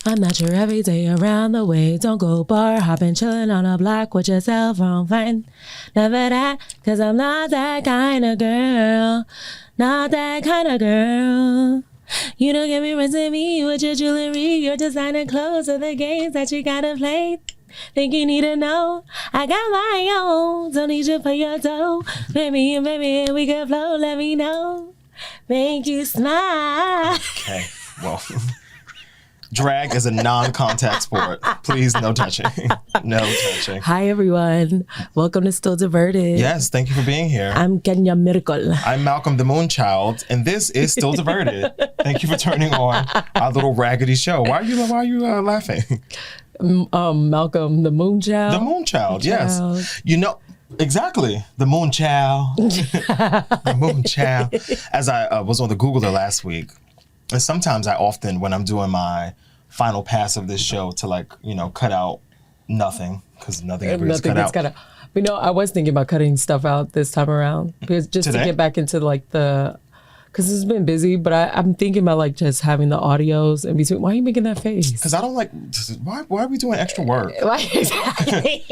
I'm not your everyday around the way. Don't go bar hopping, chilling on a block with your cell phone friend. Never that, cause I'm not that kind of girl. Not that kind of girl. You don't get me rinsing me with your jewelry, your designer clothes, or the games that you gotta play. Think you need to know I got my own. Don't need you for your dough. Baby, we can flow. Let me know. Make you smile. Okay, well, drag is a non-contact sport. Please, no touching. No touching. Hi, everyone. Welcome to Still Diverted. Yes, thank you for being here. I'm Kenya Miracle. I'm Malcolm the Moonchild, and this is Still Diverted. Thank you for turning on our little raggedy show. Why are you laughing? Malcolm the Moonchild. The Moonchild, yes. You know, exactly. The Moonchild. The Moonchild. As I was on the Googler last week, and sometimes I often, when I'm doing my final pass of this show, to cut out nothing, because nothing ever gets cut out. But I was thinking about cutting stuff out this time around, because just Today? to get back into because it's been busy, but I'm thinking about just having the audios in between. Why are you making that face? Because I don't why are we doing extra work? Exactly.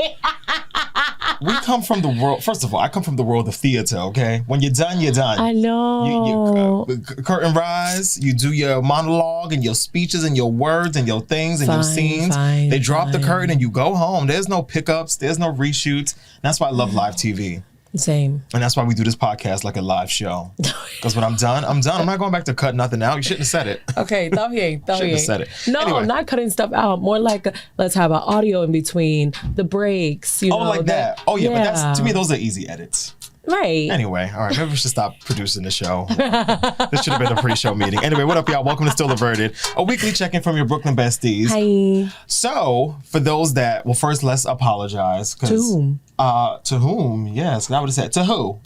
We come from the world, first of all, I come from the world of theater, okay? When you're done, you're done. I know. You curtain rise, you do your monologue and your speeches and your words and your things and your scenes. They drop the curtain and you go home. There's no pickups, there's no reshoots. That's why I love live TV. Same. And that's why we do this podcast like a live show. Because when I'm done, I'm done. I'm not going back to cut nothing out. You shouldn't have said it. Okay, shouldn't have said it. No, anyway. Not cutting stuff out. More like let's have an audio in between the breaks. Like that. Oh, yeah, but that's, to me, those are easy edits. Right. Anyway, all right, maybe we should stop producing the show. This should have been a pre-show meeting. Anyway, what up, y'all? Welcome to Still Diverted, a weekly check-in from your Brooklyn besties. Hi. So, for those that, well, first, let's apologize. To whom? To whom? Yes, I would have said, to who?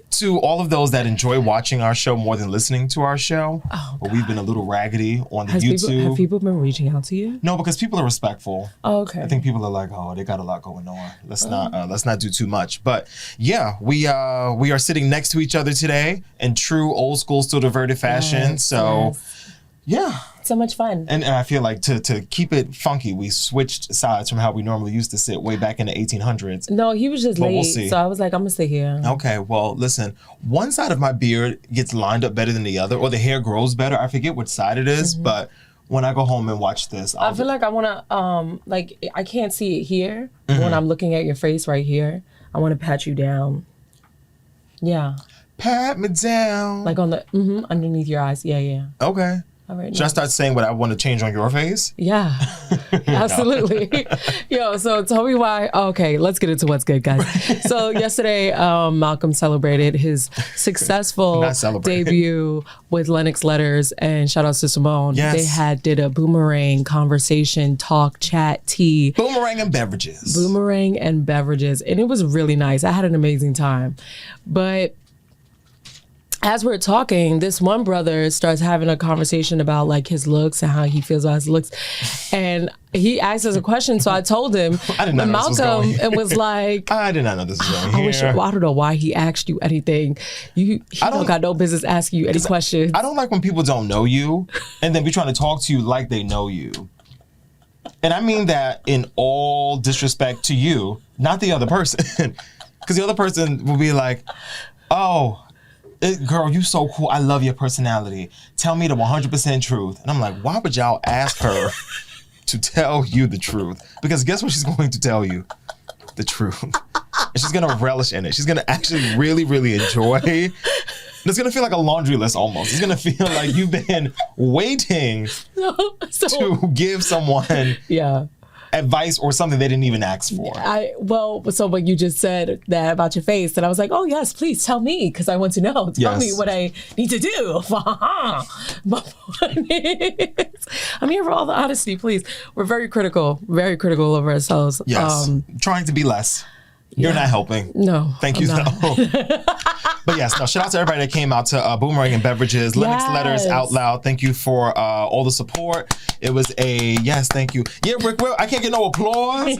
To all of those that enjoy watching our show more than listening to our show. Oh, but we've been a little raggedy on the YouTube. Have people been reaching out to you? No, because people are respectful. Oh, okay. I think people are like, oh, they got a lot going on. Let's not do too much. But yeah, we are sitting next to each other today in true old school Still Diverted fashion. Yes, so yes. Yeah. So much fun. And I feel like to keep it funky, we switched sides from how we normally used to sit way back in the 1800s. No, he was just late, we'll see. so I was like, I'm gonna sit here. Okay, well, listen, one side of my beard gets lined up better than the other, or the hair grows better. I forget which side it is, but when I go home and watch this, I feel like I wanna, I can't see it here, but when I'm looking at your face right here, I wanna pat you down. Yeah. Pat me down. Like on the, underneath your eyes. Yeah. Okay. All right, Should I start saying what I want to change on your face? Yeah, absolutely. Yo, so tell me why. Okay, let's get into what's good, guys. So yesterday, Malcolm celebrated his successful debut with Lennox Letters, and shout out to Simone. Yes. They did a boomerang conversation, talk, chat, tea. Boomerang and beverages. Boomerang and beverages. And it was really nice. I had an amazing time. But as we're talking, this one brother starts having a conversation about like his looks and how he feels about his looks. And he asked us a question. So I told him, I did not know Malcolm, this was going and was like, I did not know this was going here. I don't know why he asked you anything. He don't got no business asking you any questions. I don't like when people don't know you and then be trying to talk to you like they know you. And I mean that in all disrespect to you, not the other person. Because the other person will be like, oh, girl, you so cool. I love your personality. Tell me the 100% truth. And I'm like, why would y'all ask her to tell you the truth? Because guess what she's going to tell you? The truth. And she's going to relish in it. She's going to actually really, really enjoy. And it's going to feel like a laundry list almost. It's going to feel like you've been waiting to give someone advice or something they didn't even ask for. So when you just said that about your face, and I was like, oh yes, please tell me, because I want to know. Tell me what I need to do. But I'm here for all the honesty, please. We're very critical of ourselves. Yes, trying to be less. You're not helping. No. Thank you, though. But yes, no, shout out to everybody that came out to Boomerang and Beverages, Lennox Letters Out Loud. Thank you for all the support. It was thank you. Yeah, Rick, I can't get no applause.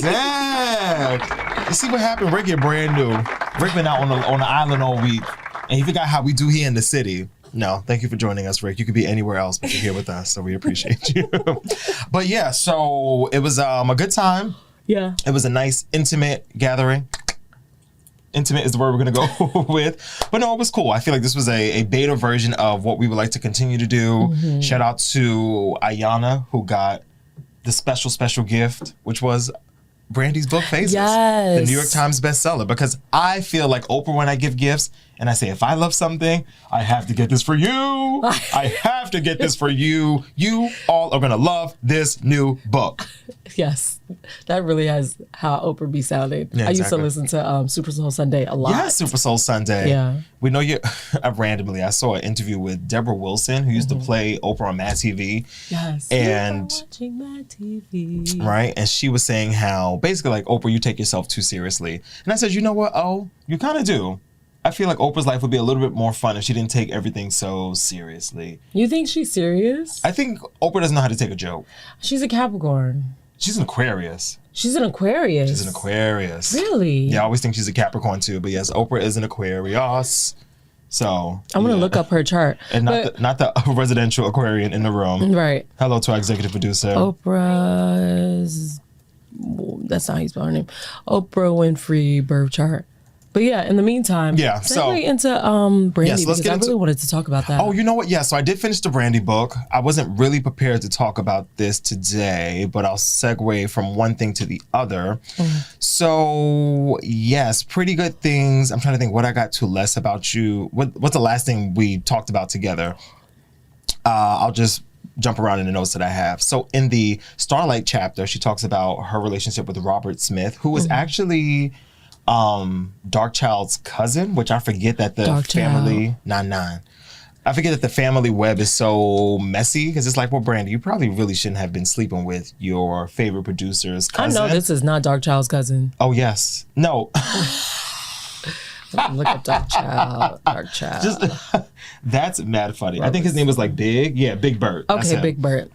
Zach. You see what happened? Rick is brand new. Rick been out on the island all week, and he forgot how we do here in the city. No, thank you for joining us, Rick. You could be anywhere else, but you're here with us, so we appreciate you. But yeah, so it was a good time. Yeah. It was a nice, intimate gathering. Intimate is the word we're going to go with. But no, it was cool. I feel like this was a beta version of what we would like to continue to do. Mm-hmm. Shout out to Ayana, who got the special gift, which was Brandy's book, Phases. Yes. The New York Times bestseller. Because I feel like Oprah, when I give gifts, and I say, if I love something, I have to get this for you. I have to get this for you. You all are going to love this new book. Yes. That really has how Oprah be sounding. Yeah, I used to exactly. listen to Super Soul Sunday a lot. Yeah, Super Soul Sunday. Yeah. We know you. I saw an interview with Deborah Wilson, who used to play Oprah on Mad TV. Yes. And watching Mad TV. Right. And she was saying how basically like, Oprah, you take yourself too seriously. And I said, you know what? Oh, you kind of do. I feel like Oprah's life would be a little bit more fun if she didn't take everything so seriously. You think she's serious? I think Oprah doesn't know how to take a joke. She's a Capricorn. She's an Aquarius. She's an Aquarius. She's an Aquarius. Really? Yeah, I always think she's a Capricorn too. But yes, Oprah is an Aquarius. So I'm gonna look up her chart. And not the residential Aquarian in the room. Right. Hello to our executive producer. Oprah's. That's not how you spell her name. Oprah Winfrey birth chart. But yeah, in the meantime, yeah, so into Brandy, because I really wanted to talk about that. Oh, you know what? Yeah, so I did finish the Brandy book. I wasn't really prepared to talk about this today, but I'll segue from one thing to the other. So yes, pretty good things. I'm trying to think what I got to less about you. What's the last thing we talked about together? I'll just jump around in the notes that I have. So in the Starlight chapter, she talks about her relationship with Robert Smith, who was actually Darkchild's cousin, which I forget that the family I forget that the family web is so messy, because it's like, well, Brandy, you probably really shouldn't have been sleeping with your favorite producer's cousin. I know this is not Darkchild's cousin. Oh yes. No. Look at Darkchild. That's mad funny. I think his name was like Big. Yeah, Big Bird. Okay, Big Bird.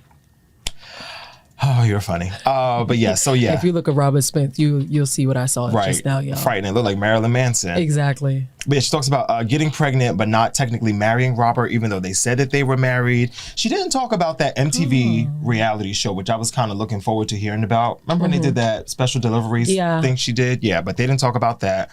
Oh, you're funny. But yeah, so yeah. If you look at Robert Smith, you'll see what I saw just now, y'all. Frightening. It looked like Marilyn Manson. Exactly. But yeah, she talks about getting pregnant, but not technically marrying Robert, even though they said that they were married. She didn't talk about that MTV reality show, which I was kind of looking forward to hearing about. Remember when they did that special deliveries thing she did? Yeah, but they didn't talk about that.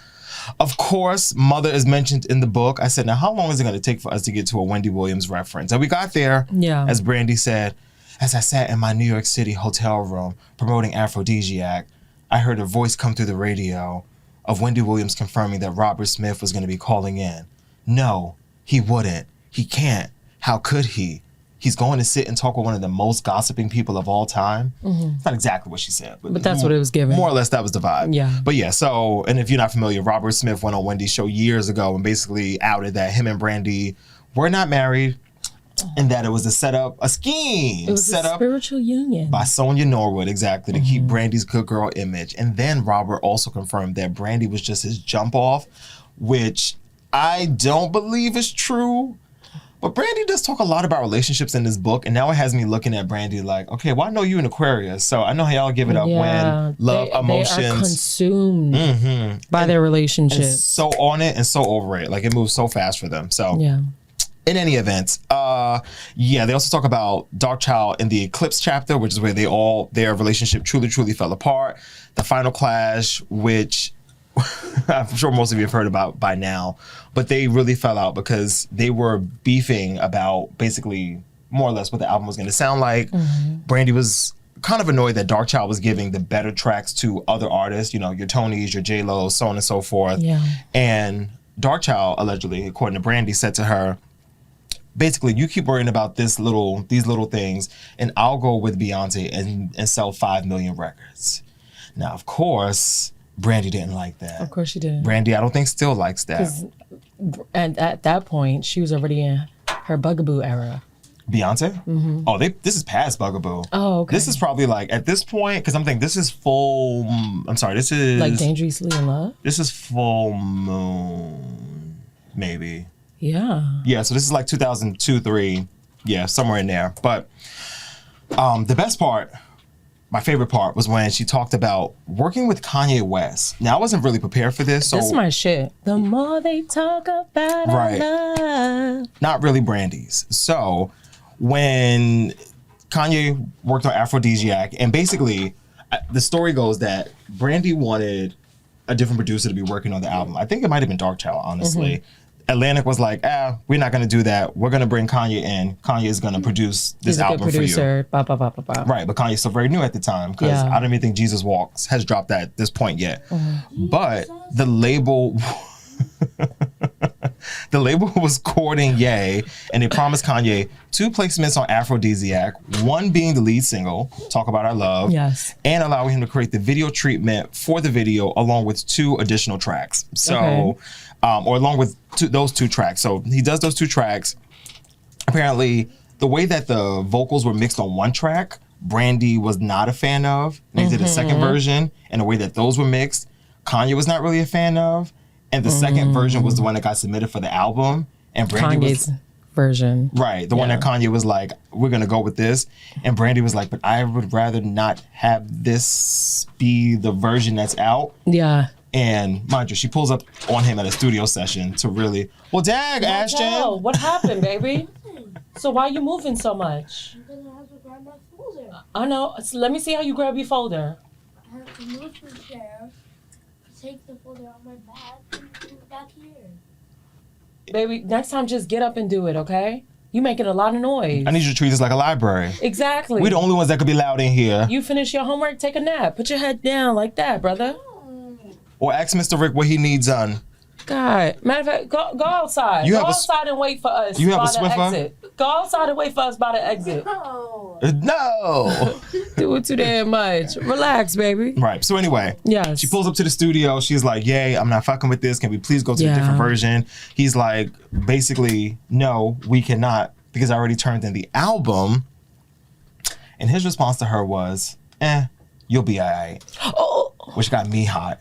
Of course, mother is mentioned in the book. I said, now, how long is it going to take for us to get to a Wendy Williams reference? And we got there, as Brandy said. As I sat in my New York City hotel room promoting Aphrodisiac, I heard a voice come through the radio of Wendy Williams confirming that Robert Smith was going to be calling in. No, he wouldn't. He can't. How could he? He's going to sit and talk with one of the most gossiping people of all time. It's not exactly what she said. But that's what it was given. More or less, that was the vibe. Yeah. But yeah, so, and if you're not familiar, Robert Smith went on Wendy's show years ago and basically outed that him and Brandy were not married. And that it was a scheme. It was set a up spiritual union. by Sonia Norwood, exactly, to keep Brandy's good girl image. And then Robert also confirmed that Brandy was just his jump off, which I don't believe is true. But Brandy does talk a lot about relationships in this book. And now it has me looking at Brandy like, okay, well, I know you an Aquarius. So I know how y'all give it up when love, emotions. They are consumed by their relationship. And so on it and so over it. Like it moves so fast for them. So yeah. In any event, they also talk about Darkchild in the Eclipse chapter, which is where their relationship truly fell apart. The final clash, which I'm sure most of you have heard about by now, but they really fell out because they were beefing about basically more or less what the album was going to sound like. Brandy was kind of annoyed that Darkchild was giving the better tracks to other artists, you know, your Tonys, your J-Lo, so on and so forth. Yeah. And Darkchild, allegedly, according to Brandy, said to her, basically, you keep worrying about these little things, and I'll go with Beyonce and sell 5 million records. Now, of course, Brandy didn't like that. Of course she didn't. Brandy, I don't think still likes that. And at that point, she was already in her Bugaboo era. Beyonce? Oh, this is past Bugaboo. Oh, okay. This is probably like, at this point, because I'm thinking this is full, this is... Like Dangerously in Love? This is Full Moon, maybe. Yeah. Yeah, so this is like 2002, 3. Yeah, somewhere in there. But the best part my favorite part was when she talked about working with Kanye West. Now, I wasn't really prepared for this. So this is my shit. The more they talk about right. love. Not really Brandy's. So when Kanye worked on Aphrodisiac, and basically the story goes that Brandy wanted a different producer to be working on the album. I think it might have been Dark Child, honestly. Atlantic was like, we're not going to do that. We're going to bring Kanye in. Kanye is going to produce this album for you. He's a good producer. Right, but Kanye's still very new at the time because I don't even think Jesus Walks has dropped at this point yet. But the label... the label was courting Ye, and they promised Kanye 2 placements on Aphrodisiac, one being the lead single, Talk About Our Love, and allowing him to create the video treatment for the video along with 2 additional tracks. So, or along with those 2 tracks. So he does those 2 tracks. Apparently, the way that the vocals were mixed on one track, Brandy was not a fan of. And they did a second version, and the way that those were mixed, Kanye was not really a fan of. And the second version was the one that got submitted for the album. And Brandy Kanye's version. Right. The one that Kanye was like, we're going to go with this. And Brandy was like, but I would rather not have this be the version that's out. Yeah. And mind you, she pulls up on him at a studio session to really, well, dag, Ashton. What happened, baby? So why are you moving so much? Because I have to grab my folder. I know. So let me see how you grab your folder. I have to move the chair. Take the folder on my back and put it back here. Baby, next time just get up and do it, okay? You making a lot of noise. I need you to treat this like a library. Exactly. We're the only ones that could be loud in here. You finish your homework, take a nap. Put your head down like that, brother. Or ask Mr. Rick what he needs done. God. Matter of fact, go outside. Go outside and wait for us. You have a Swiffer? Exit. Go outside and wait for us by the exit. No. Do it too damn much. Relax, baby. Right. So anyway, she pulls up to the studio. She's like, yay, I'm not fucking with this. Can we please go to a different version? He's like, basically, no, we cannot because I already turned in the album. And his response to her was, you'll be all right. Oh. Which got me hot.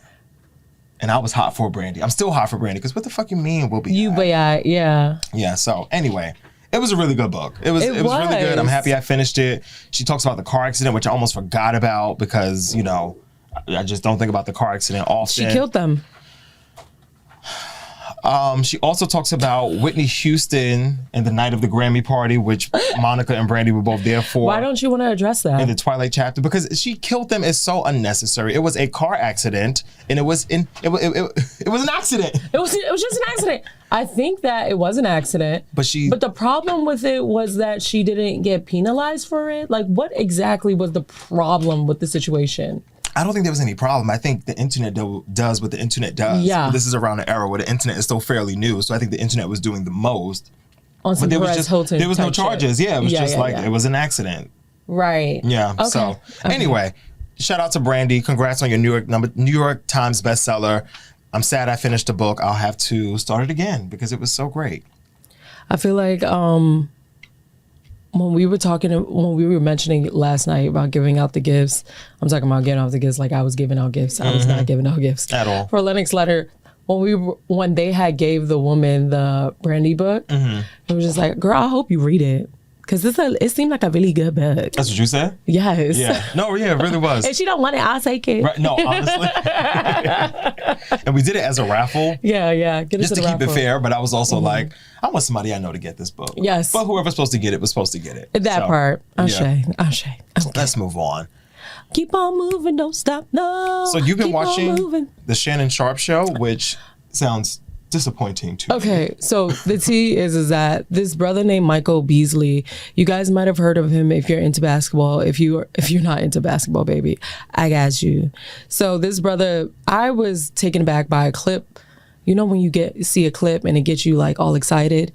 And I was hot for Brandy. I'm still hot for Brandy because what the fuck you mean we'll be all right? Yeah. Yeah, so anyway. It was a really good book. It was really good. I'm happy I finished it. She talks about the car accident, which I almost forgot about because, you know, I just don't think about the car accident often. She killed them. She also talks about Whitney Houston and the night of the Grammy party, which Monica and Brandy were both there for. Why don't you want to address that? In the Twilight chapter, because she killed them is so unnecessary. It was a car accident, and it was an accident. It was just an accident. I think that it was an accident. But the problem with it was that she didn't get penalized for it. Like, what exactly was the problem with the situation? I don't think there was any problem. I think the internet does what the internet does. Yeah. This is around the era where the internet is still fairly new, so I think the internet was doing the most. But there was no charges. Shit. Yeah, it was it was an accident. Right. Yeah. Okay. So anyway, shout out to Brandy. Congrats on your New York Times bestseller. I'm sad I finished the book. I'll have to start it again because it was so great. I feel like when we were mentioning last night about giving out the gifts, I'm talking about giving out the gifts like I was giving out gifts. I was not giving out gifts at all. For Lennox Letter, when they had gave the woman the Brandy book, it was just like, girl, I hope you read it. Because it seemed like a really good book. That's what you said? Yes. Yeah. No, yeah, it really was. If she don't want it, I'll take it. Right. No, honestly. And we did it as a raffle. Yeah. Just to keep it fair, but I was also like, I want somebody I know to get this book. Yes. But whoever's supposed to get it was supposed to get it. That part. Shay. Okay. Let's move on. Keep on moving, don't stop, no. So you've been watching the Shannon Sharpe show, which sounds disappointing to me. Okay, so the tea is that this brother named Michael Beasley, you guys might have heard of him if you're into basketball. If you're not into basketball, baby, I got you. So this brother, I was taken aback by a clip. You know when you see a clip and it gets you like all excited?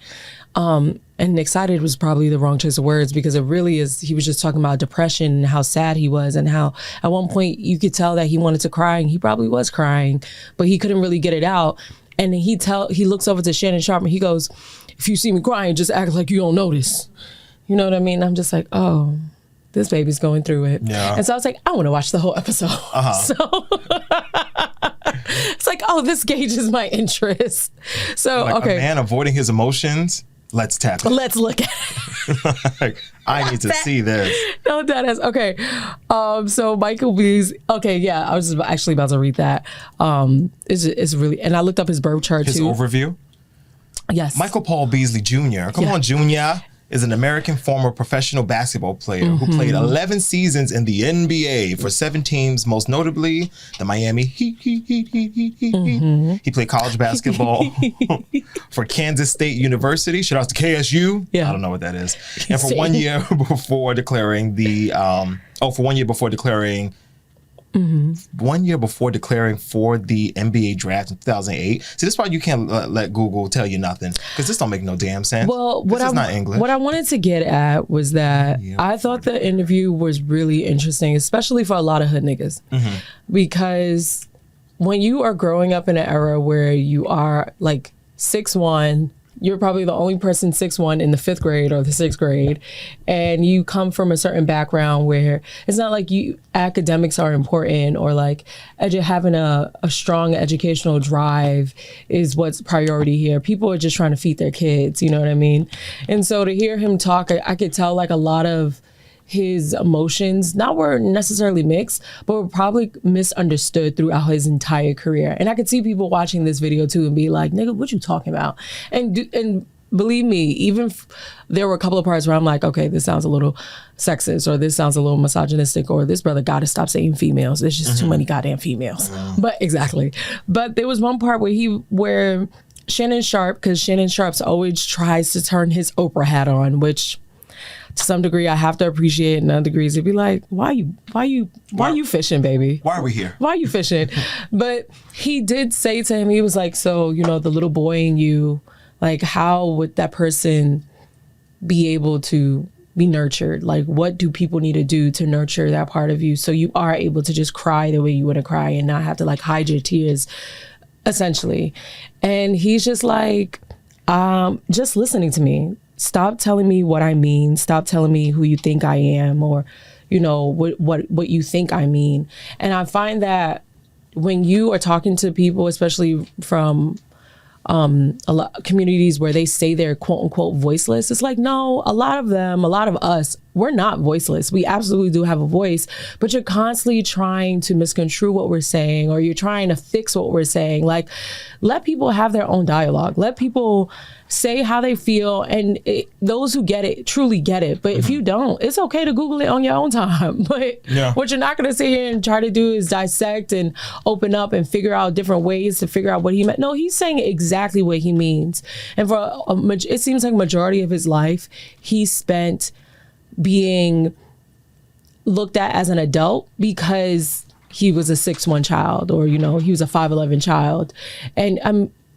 And excited was probably the wrong choice of words because it really is, he was just talking about depression and how sad he was and how at one point you could tell that he wanted to cry and he probably was crying, but he couldn't really get it out. And he looks over to Shannon Sharpe and he goes, if you see me crying, just act like you don't notice. You know what I mean? I'm just like, oh, this baby's going through it. Yeah. And so I was like, I want to watch the whole episode. So it's like, oh, this gauges my interest. So, like okay. A man avoiding his emotions Let's tap it. Let's look at it. Like, I need to see this. No, that is okay. So Michael Beasley. Okay, yeah, I was actually about to read that. It's really, and I looked up his birth chart His too. overview. Yes. Michael Paul Beasley Jr. Come on, Junior. Is an American former professional basketball player who played 11 seasons in the NBA for 7 teams, most notably the Miami Heat. He played college basketball for Kansas State University. Shout out to KSU. Yeah. I don't know what that is. And for 1 year before declaring the, for 1 year before declaring 1 year before declaring for the NBA draft in 2008. See, this part you can't let Google tell you nothing because this don't make no damn sense. Well, this is not English. What I wanted to get at was that I thought the interview was really interesting, especially for a lot of hood niggas, because when you are growing up in an era where you are like 6'1", you're probably the only person 6'1" in the 5th grade or the 6th grade, and you come from a certain background where it's not like academics are important or like having a strong educational drive is what's priority here. People are just trying to feed their kids, you know what I mean? And so to hear him talk, I could tell like a lot of his emotions were necessarily mixed, but were probably misunderstood throughout his entire career. And I could see people watching this video too and be like, nigga, what you talking about? And believe me, even there were a couple of parts where I'm like, okay, this sounds a little sexist, or this sounds a little misogynistic, or this brother gotta stop saying females. There's just too many goddamn females. But exactly. But there was one part where Shannon Sharp, because Shannon Sharp's always tries to turn his Oprah hat on, which to some degree I have to appreciate, and other degrees it'd be like, why you fishing, baby? Why are we here? Why are you fishing? But he did say to him, he was like, so, you know, the little boy in you, like, how would that person be able to be nurtured? Like, what do people need to do to nurture that part of you so you are able to just cry the way you want to cry and not have to like hide your tears, essentially? And he's just like, just listening to me. Stop telling me what I mean. Stop telling me who you think I am, or, you know, what you think I mean. And I find that when you are talking to people, especially from a lot of communities where they say they're quote unquote voiceless, it's like, no, a lot of us, we're not voiceless. We absolutely do have a voice, but you're constantly trying to misconstrue what we're saying, or you're trying to fix what we're saying. Like, let people have their own dialogue. Let people say how they feel, and those who get it truly get it. But if you don't, it's okay to Google it on your own time. But what you're not going to sit here and try to do is dissect and open up and figure out different ways to figure out what he meant. No, he's saying exactly what he means. And for it seems like majority of his life, he spent being looked at as an adult because he was a 6'1" child, or, you know, he was a 5'11" child. And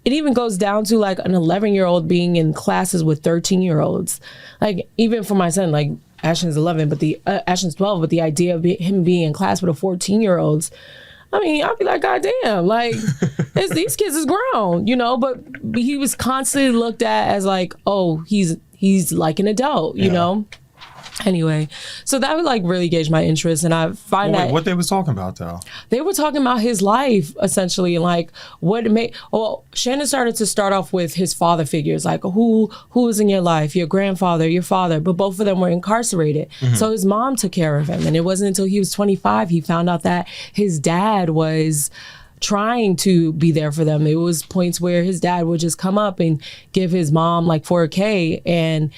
it even goes down to like an 11-year-old being in classes with 13-year-olds. Like, even for my son, like Ashton's 11, but Ashton's 12, but the idea of him being in class with a 14-year-olds, I mean, I'd be like, God damn, like, these kids is grown, you know, but he was constantly looked at as like, oh, he's like an adult, you know? Anyway, so that would like really gauge my interest, and I find that what they was talking about though. They were talking about his life essentially, and like what made. Well, Shannon started to start off with his father figures, like who was in your life, your grandfather, your father, but both of them were incarcerated. So his mom took care of him, and it wasn't until he was 25 he found out that his dad was trying to be there for them. It was points where his dad would just come up and give his mom like $4K, and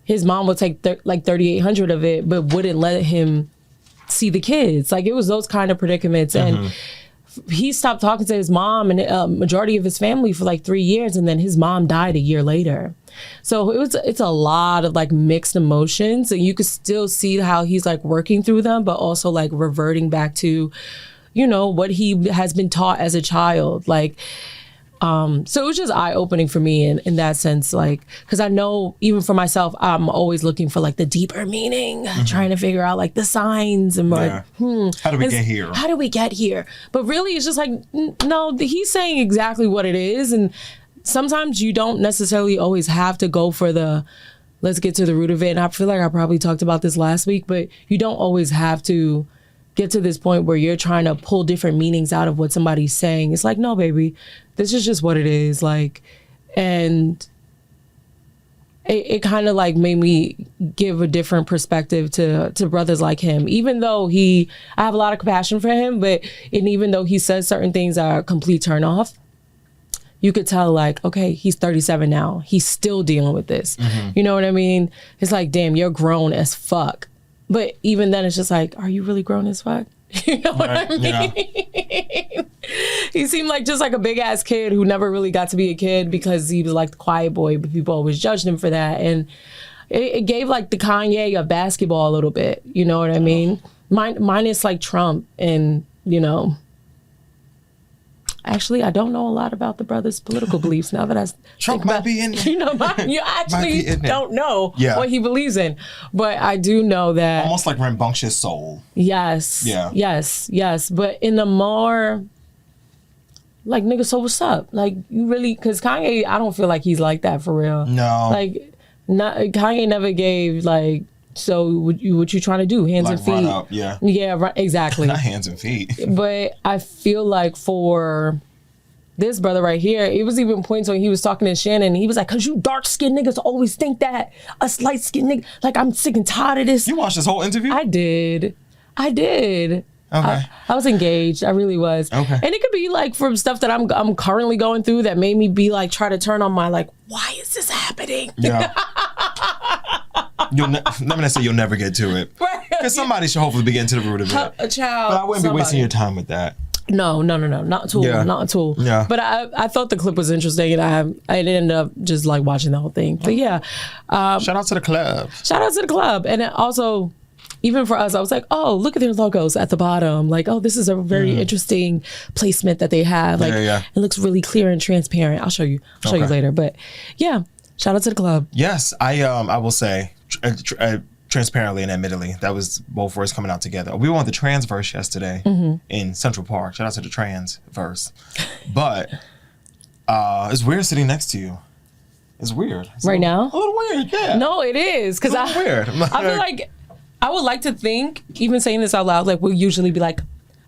his mom would take like $3,800 of it, but wouldn't let him see the kids. Like, it was those kind of predicaments. And he stopped talking to his mom and majority of his family for like 3 years, and then his mom died a year later. So it's a lot of like mixed emotions, and you could still see how he's like working through them, but also like reverting back to, you know, what he has been taught as a child. Like, so it was just eye-opening for me in that sense, like, because I know even for myself, I'm always looking for like the deeper meaning, trying to figure out like the signs and like, how do we get here? How do we get here? But really, it's just like, no, he's saying exactly what it is, and sometimes you don't necessarily always have to go for the let's get to the root of it. And I feel like I probably talked about this last week, but you don't always have to get to this point where you're trying to pull different meanings out of what somebody's saying. It's like, no, baby, this is just what it is. Like, and it kind of like made me give a different perspective to brothers like him. Even though I have a lot of compassion for him, and even though he says certain things are a complete turn off, you could tell like, okay, he's 37 now. He's still dealing with this. You know what I mean? It's like, damn, you're grown as fuck. But even then, it's just like, are you really grown as fuck? You know what I mean? Yeah. He seemed like just like a big ass kid who never really got to be a kid because he was like the quiet boy, but people always judged him for that. And it gave like the Kanye of basketball a little bit. You know what I mean? Minus like Trump and, you know. Actually, I don't know a lot about the brother's political beliefs now that I Trump might be in there. You know, you actually don't know what he believes in. But I do know that... Almost like rambunctious soul. Yes. Yeah. Yes. But in the more... Like, nigga, so what's up? Like, you really... Because Kanye, I don't feel like he's like that for real. No. Like, Kanye never gave, like... So what you trying to do? Hands like and feet. Run up, yeah. Yeah, right, exactly. Not hands and feet. But I feel like for this brother right here, it was even points when he was talking to Shannon, he was like, cause you dark skinned niggas always think that us light skinned niggas, like I'm sick and tired of this. You watched this whole interview? I did. Okay. I was engaged. I really was. Okay. And it could be like from stuff that I'm currentently going through that made me be like, try to turn on my like, why is this happening? Yeah. Let me not say you'll never get to it. Because somebody should hopefully be getting to the root of it. A child. But I wouldn't be wasting your time with that. No. Not at all. Yeah. Not at all. Yeah. But I thought the clip was interesting and I ended up just like watching the whole thing. But yeah. Shout out to the club. And it also, even for us, I was like, oh, look at their logos at the bottom. Like, oh, this is a very interesting placement that they have. Like, it looks really clear and transparent. I'll show you. I'll show you later. But yeah, shout out to the club. Yes, I will say, transparently and admittedly, that was both words coming out together. We were on the Transverse yesterday in Central Park. Shout out to the Transverse. But it's weird sitting next to you. It's weird. It's now? A little weird, yeah. No, it is. Because weird. I feel like I would like to think, even saying this out loud, like we'll usually be like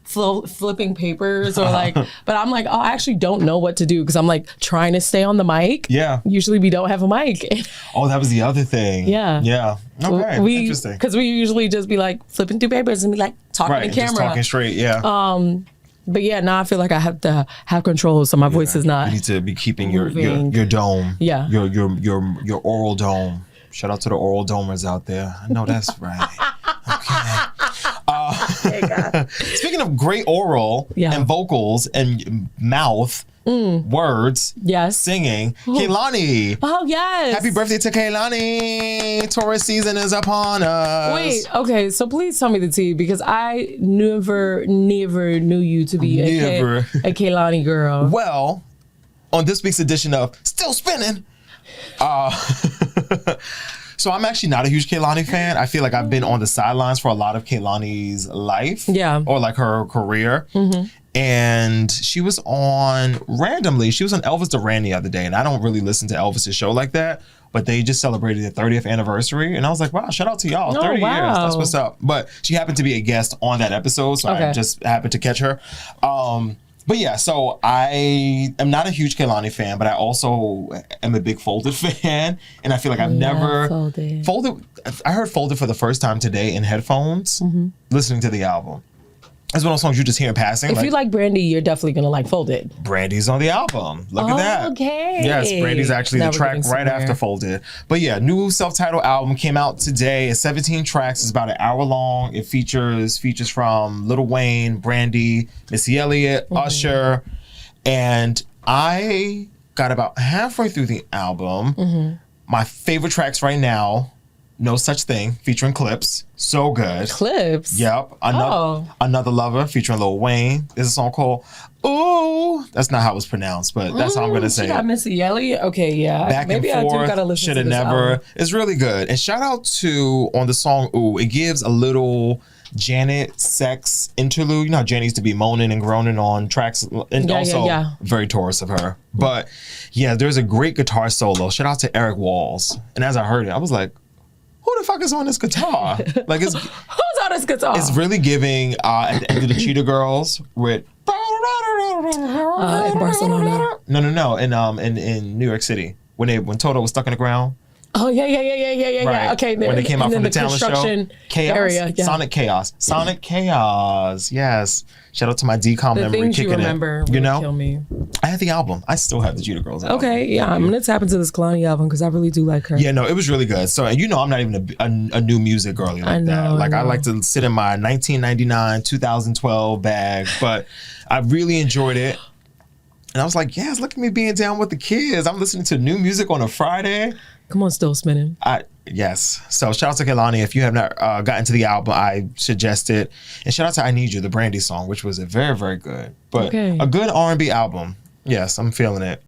flipping papers or like, but I'm like, oh, I actually don't know what to do because I'm like trying to stay on the mic. Yeah. Usually we don't have a mic. Oh, that was the other thing. Yeah. Yeah. Okay. Interesting. Because we usually just be like flipping through papers and be like talking to camera. Just talking straight. Yeah. But yeah, now I feel like I have to have control, so my voice is not. You need to be keeping your dome. Yeah. Your oral dome. Shout out to the oral domers out there. I know that's right. Okay. Speaking of great oral and vocals and mouth words, singing, Kehlani. Oh yes! Happy birthday to Kehlani! Taurus season is upon us. Wait, okay, so please tell me the tea because I never knew you to be a Kehlani girl. Well, on this week's edition of Still Spinning. So I'm actually not a huge Kehlani fan. I feel like I've been on the sidelines for a lot of Kehlani's life. Yeah. Or like her career. And she was on Elvis Duran the other day. And I don't really listen to Elvis's show like that. But they just celebrated their 30th anniversary. And I was like, wow, shout out to y'all. 30 years. That's what's up. But she happened to be a guest on that episode. So I just happened to catch her. But yeah, so I am not a huge Kehlani fan, but I also am a big Folded fan. And I feel like I've never... Folded. I heard Folded for the first time today in headphones, listening to the album. It's one of those songs you just hear in passing. If you like Brandy, you're definitely going to like Folded. Brandy's on the album. Look at that. Okay. Yes, Brandy's actually the track right after Folded. But yeah, new self-titled album came out today. It's 17 tracks. It's about an hour long. It features from Lil Wayne, Brandy, Missy Elliott, Usher. And I got about halfway through the album. My favorite tracks right now, No Such Thing, featuring Clips. So good. Clips? Yep. Another Lover, featuring Lil Wayne. There's a song called Ooh. That's not how it's pronounced, but that's how I'm going to say it. Got Missy Elliott? Okay, yeah. Back Maybe and forth, I do got to listen to this never. album. It's really good. And shout out to, on the song Ooh, it gives a little Janet sex interlude. You know how Janet used to be moaning and groaning on tracks, and very Taurus of her. But yeah, there's a great guitar solo. Shout out to Eric Walls. And as I heard it, I was like, who the fuck is on this guitar? Like, it's who's on this guitar? It's really giving at the end of the Cheetah Girls with in Barcelona. No. In New York City when Toto was stuck in the ground. Oh yeah. Okay, when they came out from the talent show, Chaos, area, yeah. Sonic Chaos, Sonic Chaos. Yes, shout out to my DCOM The memory things kicking you remember in. You really know, kill me. I had the album. I still have the Judah Girls album. Okay, yeah, I'm gonna tap into this Kehlani album because I really do like her. Yeah, no, it was really good. So, and you know, I'm not even a new music girly like that. Like, I like to sit in my 1999, 2012 bag, but I really enjoyed it. And I was like, yes, look at me being down with the kids. I'm listening to new music on a Friday. Come on, still spinning. Yes. So shout out to Kehlani. If you have not gotten to the album, I suggest it. And shout out to I Need You, the Brandy song, which was a very, very good, but a good R&B album. Yes, I'm feeling it.